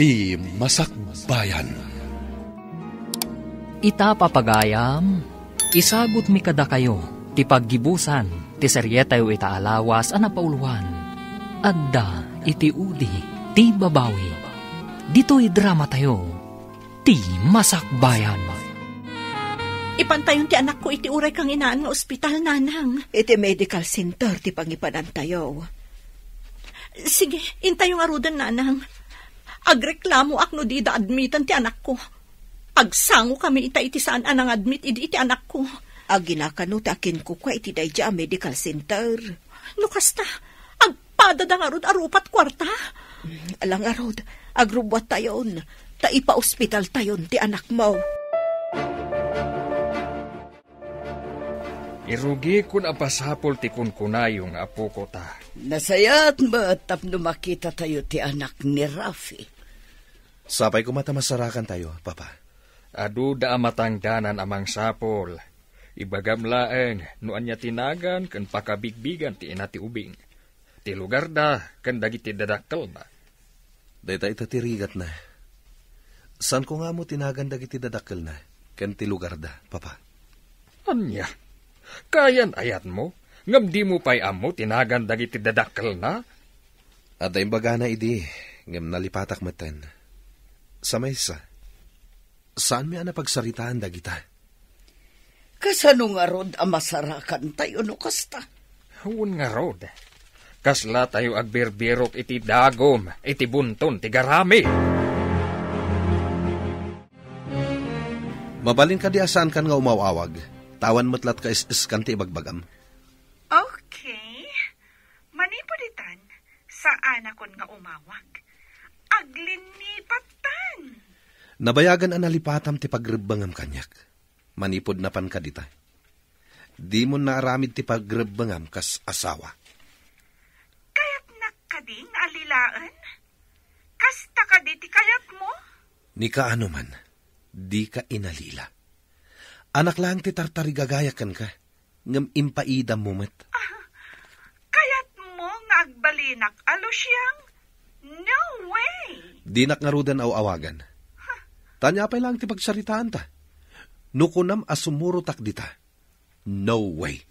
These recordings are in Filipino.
ti Masakbayan. Ita papagayam, isagot mi kada kayo, ti paggibusan, ti seryetayo ita alawas a napauluan. Adda iti udi, ti babawi. Dito'y drama tayo, ti Masakbayan. Ipantayon ti anak ko iti uray kang inaan nga ospital, nanang. Iti medical center ti pangipanan tayo. Sige, intayo nga rudan, nanang. Agreklamo akno di da admitan ti anak ko. Agsango kami iti saan anang admit iti anak ko. Aginakano takin ko kwa iti dayja medical center. No kasta, agpada da nga rod arupat kwarta. Alang arod, agrubwat tayon. Taipa-ospital tayon ti anak mo. Irugi kun apasapol ti kunkunayong apo ko ta. Nasayat ba tapno makita tayo ti anak ni Rafi? Sapay ko matamasarakan tayo, Papa. Adu da amatangdanan amang sapol. Ibagamlaeng nuan niya tinagan kan pakabigbigan ti ina ti ubing. Ti lugar da kan dagiti dadakkel ba. Dayta ita tirigat na. San ko nga mo tinagan dagiti dadakkel na kan ti lugar da, Papa? Anya? Kayan ayat mo? Ngam di mo pa'y amo tinagan dagiti dadakkel na? At ay baga na idi, ngam nalipatak matan. Sa maysa, saan mi ana pagsaritaan dagita? Kasano nga rod ang masarakan tayo no kasta? Huwag nga rod. Kasla tayo agbirbirok iti dagom, iti bunton, ti garami. Mabalin ka di asan kan nga umawawag. Tawan matlat ka is-iskan ti ibagbagam. Okay. Manipoditan, saan akon nga umawag? Aglinipatan. Nabayagan ang nalipatam ti pagrebangam kanyak. Manipod na pan ka dita. Di mo naaramid ti pagrebangam kas asawa. Kaya't nakading alilaan? Kasta ka di ti kayat mo? Ni ka ano man, di ka inalila. Anak lang ti tartarigagayakan ka, ngam impaidam mo met. Kayat mo nga agbalinak alo siyang? No way! Dinak nga rudan aw awagan. Tanya pa lang ti pagsaritaan ta. Nukunam asumurutak dita. No way.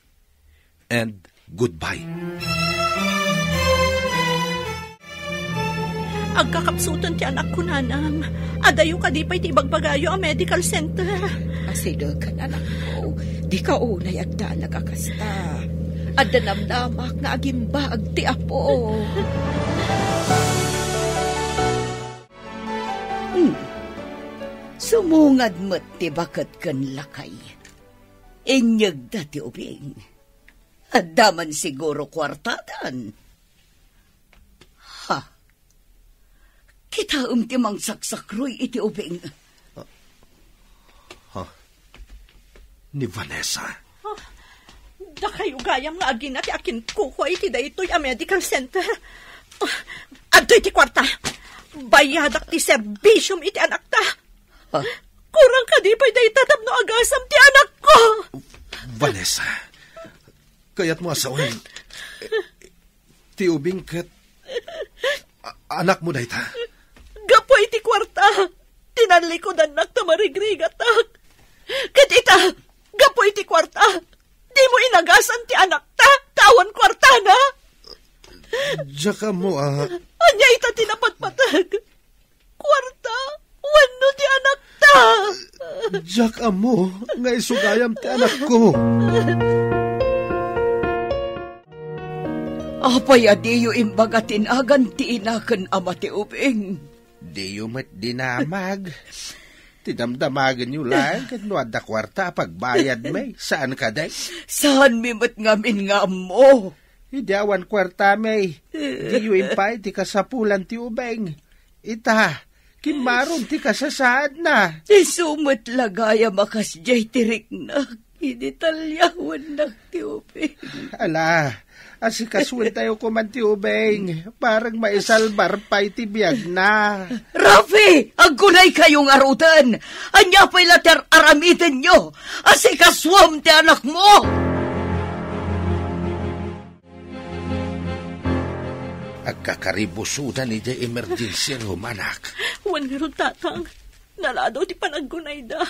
And goodbye. Agkakapsutan ti anak ko, nanang. Adayo ka di pa'y ti bagbagayo ang medical center. Asidag ka na anak ko. Di ka unay agda nagakasta. At danamdamak nga agimbag ti apo. Sumungad mo't ti bakat kan lakay. Inyag da ti ubing. At daman siguro kwartadan. Ha? Kita timang saksakroy iti ubing. Ni Vanessa. Da kayo gayam nga agin at akin kuko iti da ito'y a medical center. Ado'y ti kwarta. Bayadak ti serbisyum iti anak ta. Kurang ka di pa'y da itatab no agasam ti anak ko. Vanessa, kaya't mo asawan. Ti ubing kat anak mo da ita. Gapoy ti kwarta. Tinanlikodan nak tamarigrigatak. Kat ita, gapoy ti kwarta. Di mo inagasan ti anak ta. Tawan kwarta na. Diyan mo Anya ita tinapatpatag. Kwarta, wano ti anak ta. Diyan mo, nga isugayam ti anak ko. Apay adiyo imbagatin agan ti inakan ama ti ubing. Diyo mat dinamag. Tidamdamagan nyo lang kat nuwad da kwarta pagbayad may. Saan ka day? Saan mimot ngamin nga mo? Idawan kwarta may. Diyo impay ti kasapulan ti ubeng. Ita, kimaron ti kasasaad na. Isumot lagaya makas jay tirik na. Initalyawan na ti ubeng. Ala, asikaswin tayo kuman ti ubeng. Parang maisalbar pa'y ti biyag na. Rafi, aggunay kayong arutan. Anya pa'y later aramitin nyo. Asikaswam ti anak mo. Kakaribusudan ni di emergency room, anak. Wan nga ron, tatang. Naladaw ti panaggunay da.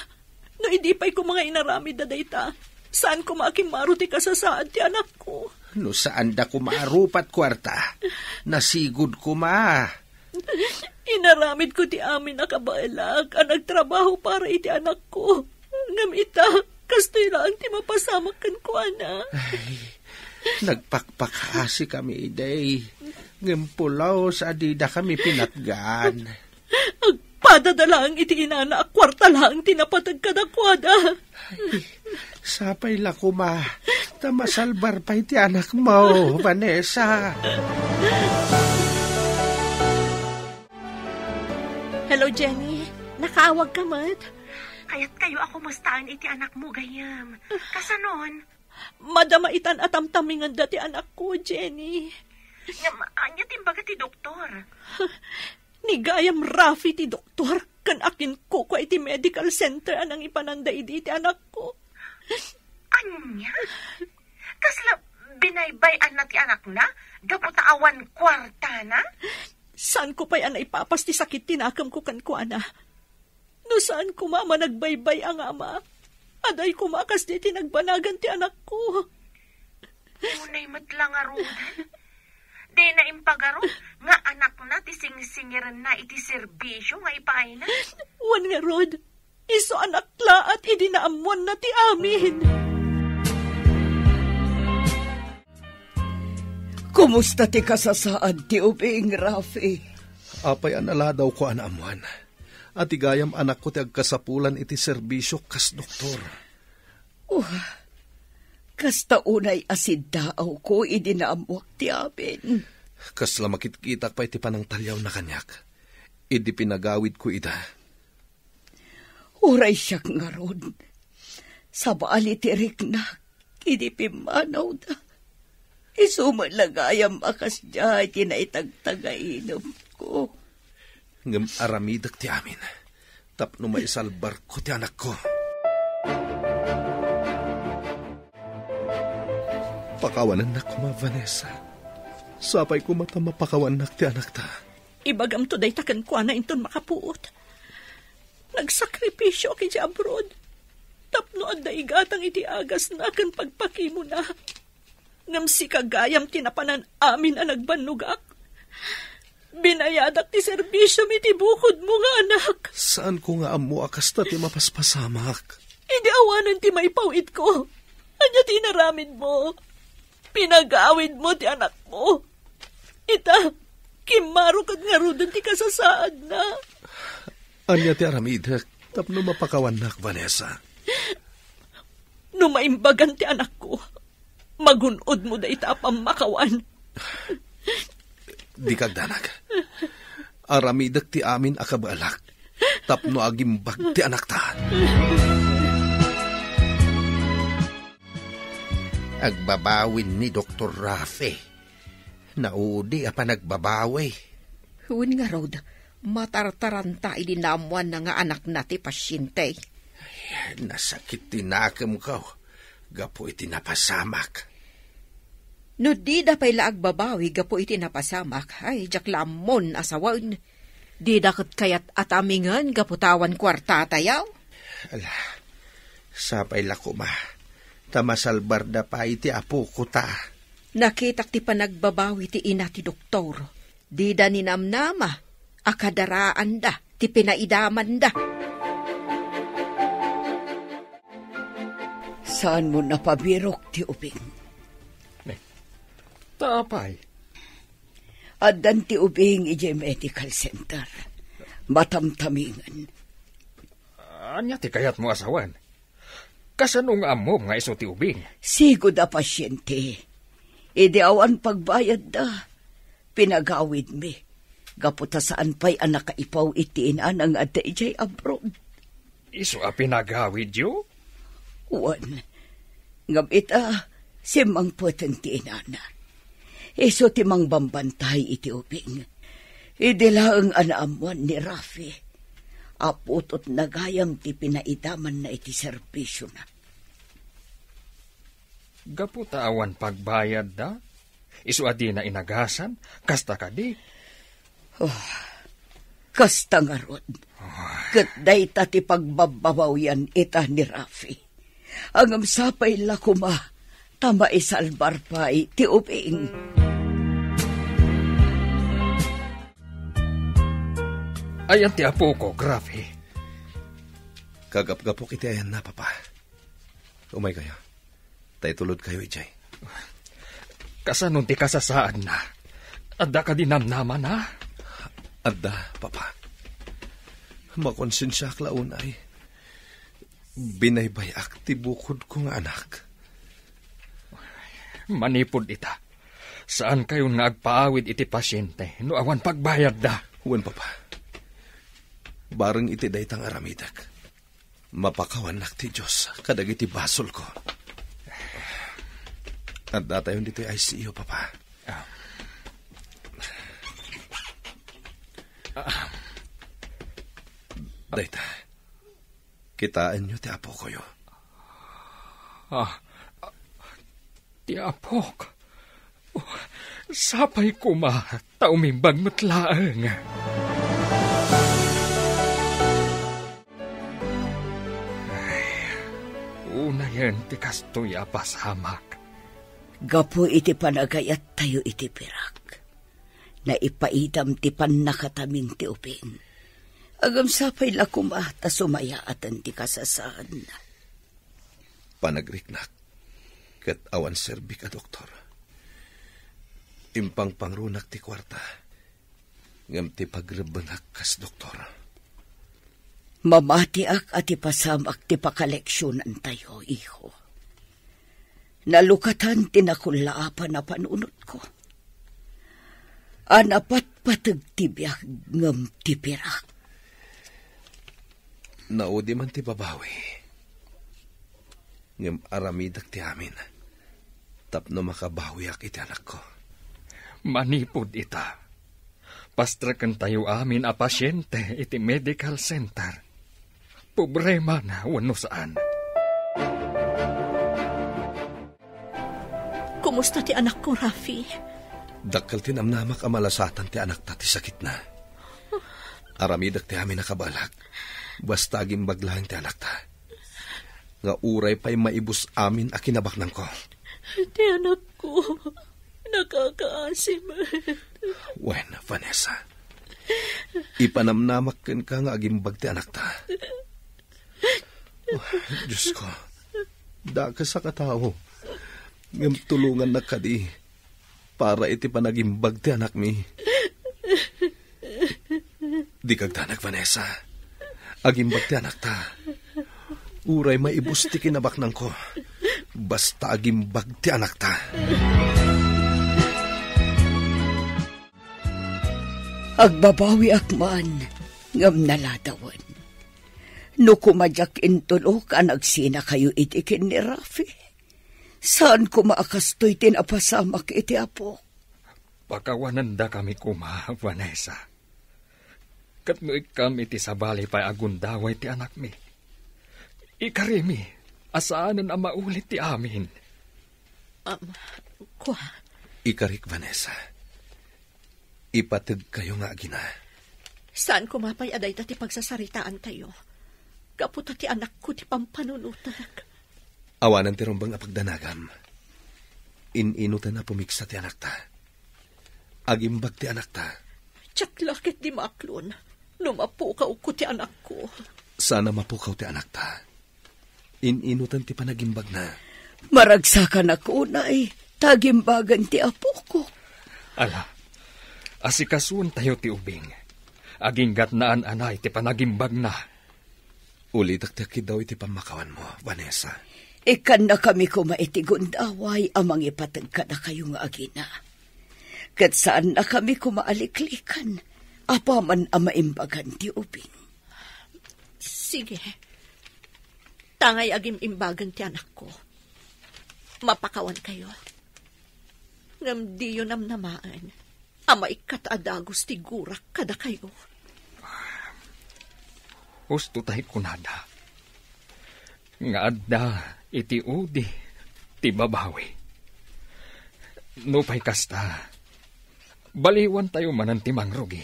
No, hindi pa'y ko mga inaramid da dayta. Saan ko makimaro ti kasasaad ti anak ko? No, saan da ko maarupat kwarta? Nasigod ko ma. Inaramid ko ti amin na kabailag ang nagtrabaho para iti anak ko. Ngamita, kastoy lang ti mapasamak kan ko, ana. Nagpakpakasi kami, Iday. Ngimpulaw sa adida kami pinatgan. Agpadadalang iti inana, kwarta lang tinapatag kadakwada. Sapay lako, ma. Tamasalbar pa iti anak mo, Vanessa. Hello, Jenny. Nakaawag ka, Mat? Kaya't kayo ako mustaan iti anak mo, gayam. Kasanon? Madama itan atamtamingan dati anak ko, Jenny. Anya timbaga ti doktor. Ni gayam Rafi ti doktor. Kan akin ko iti medical center anang ipananda iti anak ko. Anya? Kasla binaybayan na ti anak na? Gaputaawan kwarta na? Saan ko pa'y ana ipapas ti sakit tinakam ko kan ko, ana? No saan ko mama nagbaybay ang ama? Aday ko makas di tinagbanagan ti anak ko. Unay matlang arudan. Di na impagaro nga anak na ti singsingiran na iti serbisyo nga ipaay na. Wan nga rod, iso anak la at idinaamuan na ti amin. Kumusta ti kasasaad ti ubing, Rafi? Apay anala daw ko anaamuan. At igayam anak ko ti agkasapulan iti serbisyo kas doktor. Kasta unay asid daaw ko idinaamuak ti amin. Kasla makitkitak pa iti panang talyaw na kanyak. Idi pinagawid ko ita. Uray siyak nga ron. Sa baali ti riknak, idi pimanaw da. Isumalagayam akas diya tinaitagtagainom ko. Ngam aramidak ti amin. Tapno maisalbar ko ti anak ko. Pakawanan na ko, Vanessa. Sapay ko mata mapakawanak ti anak ta. Ibagam to day takan ko na inton makapuot. Nagsakripisyo aki di abroad. Tapno at daigatang iti agas na akan pagpakimo na. Ngam si kagayam tinapanan amin ang nagbanugak. Binayadak ti serbisyo iti bukod mo nga anak. Saan ko nga amu akas ta ti mapaspasamak? Hindi awanan ti maipawid ko. Anya tinaramid mo. Pinagawid mo ti anak mo. Ita, kimaro kag nga rudan ti kasasaad na. Anya ti aramidak, tapno mapakawanak, Vanessa. Numaimbagan ti anak ko. Magunod mo da itapang makawan. Di kagdanag. Aramidak ti amin akabalak. Tapno agimbag ti anak ta. Agbabawin ni Dr. Rafi. Naudi apa nagbabawi. Huwin nga, Rod. Matartaranta idinamuan na nga anak na ti pasyente. Nasakit tinakam ko. Gapo iti napasamak. No di da pa'y laag babawi, gapo iti napasamak. Ay, jaklamon asawan. Di dakot kayat atamingan, gaputawan kwarta tayaw. Ala, sapay lako ma. Tamasalbar da pa iti apo ko ta. Nakitak ti panagbabawi ti ina ti doktor. Di da ninamnama, akadaraan da, ti pinaidaman da. Saan mo napabirok ti ubing? Tapay. Adan ti ubing ije medical center. Matamtamingan. Anya ti kayat mo asawan? Kasanong amom nga iso ti ubing? Sigo da pasyente. Ide awan pagbayad da. Pinagawid mi. Gaputa saan pa'y anak kaipaw itiin anang adda ijay abroad. Iso a pinagawid yo? Wan. Ngam ita, simang putin ti inana. Iso timang bambantay iti ubing. Idilaang anaamuan ni Rafi. Aputot nagayam ti pinaidaman na iti serbisyo na. Gaputa awan pagbayad da? Isu adi na inagasan, kasta ka di. Kasta nga rod. Kat day tati pagbababaw yan ita ni Rafi. Ang sapay la kuma, tama isalbar pa iti ubing. Ayan ti apo ko, Rafi. Kagap-gapok iti ayan na, Papa. Umay kayo. Tay tulod kayo, Ijay. Kasanon ti kasasaan na. Adda ka dinamnaman na. Adda, Papa. Makonsensya ak launay. Binaybayak ti bukod kong anak. Manipod ita. Saan kayo nagpaawid iti pasyente no awan pagbayad da? Huwan, Papa. Bareng iti daytang aramidak. Mapakawan nak ti Diyos kadag iti basol ko. At datayon dito ICU, Papa. Dayta, kitaan nyo ti apo ko yo. Ti apok. Sapay ko ma, taumimbag matlaang. Una yan ti kastoy apasamak. Gapo iti panagayat tayo iti pirak. Na ipaidam ti panakataming ti upin. Agam sapay la kumata sumaya atan ti kasasaan. Panagriknak. Kat awan serbi ka, doktor. Impang pangrunak ti kwarta. Ngam ti pagrebenak kas, doktor. Mamatiak at ipasamak ti pakaleksyonan tayo, iho. Nalukatan tinakulaapan na panunot ko. Anapat patag tibyak ngam ti pirak. Naudi man ti babawi. Ngam aramidak ti amin. Tapno makabawiak iti anak ko. Manipod ita. Pastrakan tayo amin a pasyente iti medical center. Problema na wano saan. Kumusta ti anak ko, Rafi? Dakkel tinamnamak amalasatan ti anak ta ti sakit na. Aramidak ti amin nakabalag. Basta gimbag lang ti anak ta. Nga uray pa'y maibus amin a kinabaknang ko. Ti anak ko, nakakaasim. Wen, Vanessa. Ipanamnamak ka nga agimbag ti anak ta. Diyos ko, daka sa katao. Ngam tulungan na kadi para iti panagimbag ti anak mi. Di kagdanag, Vanessa. Agimbag ti anak ta. Uray maibus ti kinabaknang ko. Basta agimbag ti anak ta. Agbabawi akman ngam naladawan. No kumadyak intulok ang nagsina kayo itikin ni Rafi. Saan ko maakastoy tinapasamak iti apo? Pagkawanan da kami kuma, Vanessa. Katmuik kami ti sabali pa agundaway ti anak mi. Ikarimi, asaanan ang maulit ti amin. Kwa? Ikarik, Vanessa. Ipatid kayo nga agina. Saan kumapay aday ti pagsasaritaan tayo? Kaputa ti anak ko ti pampanunutak. Awanan ti rumbang apagdanagam. Ininutan na pumiksa ti anak ta. Agimbag ti anak ta. Tsak lakit di maklon. Lumapukaw ko ti anak ko. Sana mapukaw ti anak ta. Ininutan ti panagimbag na. Maragsakan ako na tagimbagan ti apo ko. Ala, asikasun tayo ti ubing. Aginggat naan anay ti panagimbag na. Ulitak-taki daw iti pamakawan mo, Vanessa. Ikan na kami kumaitigunaway amang ipatag ka na kayo nga agina. Kat saan na kami kumaaliklikan, apaman ang maimbagan ti ubing. Sige. Tangay agim imbagan ti anak ko. Mapakawan kayo. Ngam di yun namnamaan. Ama ikat adagos ti gurak kada kayo. Husto tayo kunada. Nga adda iti udi ti babawi. Nupay kasta, baliwan tayo manantimang rugi.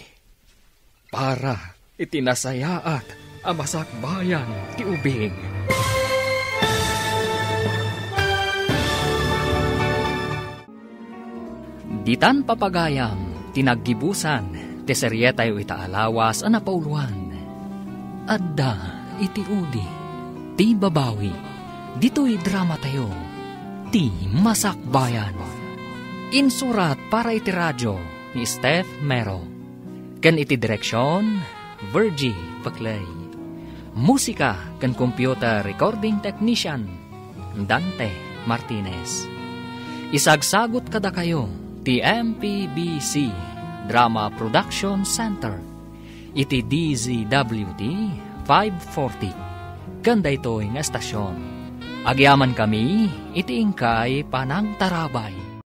Para itinasayaat amasak bayan ti ubing. Ditan papagayam, tinaggibusan, ti seryeta yu itaalawas a napauluan. Adda iti udi, ti babawi, dito'y drama tayo, ti masakbayan. Insurat para iti radyo ni Steph Mero. Ken iti direksyon, Virgie Paclay. Musika ken computer recording technician, Dante Martinez. Isagsagot kada kayo, ti MPBC Drama Production Center. Iti DZWT 540. Ganda ito'y nga estasyon. Agyaman kami, iti ingkay panang tarabay.